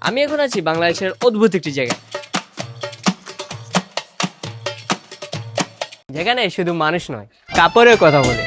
আমি এখন আছি বাংলাদেশের অদ্ভুত একটি জায়গায়, যেখানে শুধু মানুষ নয়, কাপড়ের কথা বলে।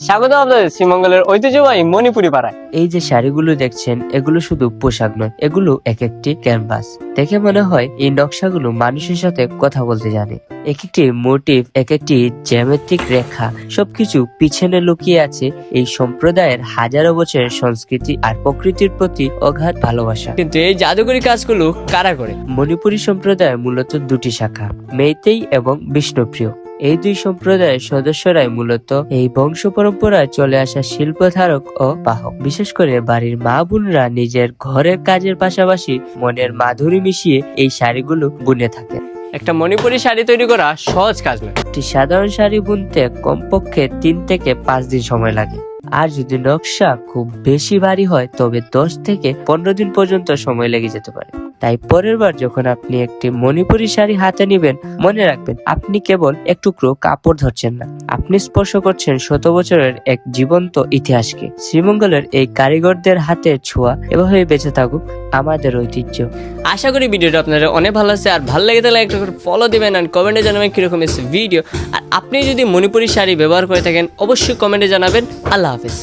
স্বাগত আপনাদের শ্রীমঙ্গলের ঐতিহ্যবাহী মণিপুরি পাড়ায়। এই যে শাড়িগুলো দেখছেন, এগুলো শুধু পোশাক নয়, এগুলো এক একটি ক্যানভাস। দেখে মনে হয় এই নকশাগুলো মানুষের সাথে কথা বলতে জানে। এক একটি মোটিভ, এক একটি জ্যামিতিক রেখা, সবকিছু পিছনে লুকিয়ে আছে এই সম্প্রদায়ের হাজারো বছরের সংস্কৃতি আর প্রকৃতির প্রতি অগাধ ভালোবাসা। কিন্তু এই জাদুকরী কাজগুলো কারা করে? মণিপুরী সম্প্রদায় মূলত দুটি শাখা, মেইতেই এবং বিষ্ণুপ্রিয়। এই দুই সম্প্রদায়ের সদস্যরাই মূলত এই বংশ পরম্পরায় চলে আসা শিল্পধারক ও বাহক। বিশেষ করে বাড়ির মা বোনরা নিজের ঘরের কাজের পাশাপাশি মনের মাধুরী মিশিয়ে এই শাড়িগুলো বুনে থাকে। একটা মণিপুরি শাড়ি তৈরি করা সহজ কাজ নয়। একটি সাধারণ শাড়ি বুনতে কমপক্ষে 3 থেকে 5 দিন সময় লাগে। আর যদি নকশা খুব বেশি ভারী হয় তবে 10 থেকে 15 দিন পর্যন্ত সময় লেগে যেতে পারে। তাই পরের বার যখন আপনি একটি মণিপুরি শাড়ি হাতে নেবেন, মনে রাখবেন আপনি কেবল এক টুকরো কাপড় ধরছেন না, আপনি স্পর্শ করছেন শত বছরের এক জীবন্ত ইতিহাসকে। শ্রীমঙ্গলের এই কারিগরদের হাতে ছোঁয়া এভাবে বেঁচে থাকুক আমাদের ঐতিহ্য। আশা করি ভিডিওটা আপনাদের অনেক ভালো লাগছে, আর ভালো লেগে তাহলে একটা করে ফলো দিবেন আর কমেন্টে জানাবেন কিরকম এসে ভিডিও। আর আপনি যদি মণিপুরি শাড়ি ব্যবহার করে থাকেন অবশ্যই কমেন্টে জানাবেন। আল্লাহ হাফেজ।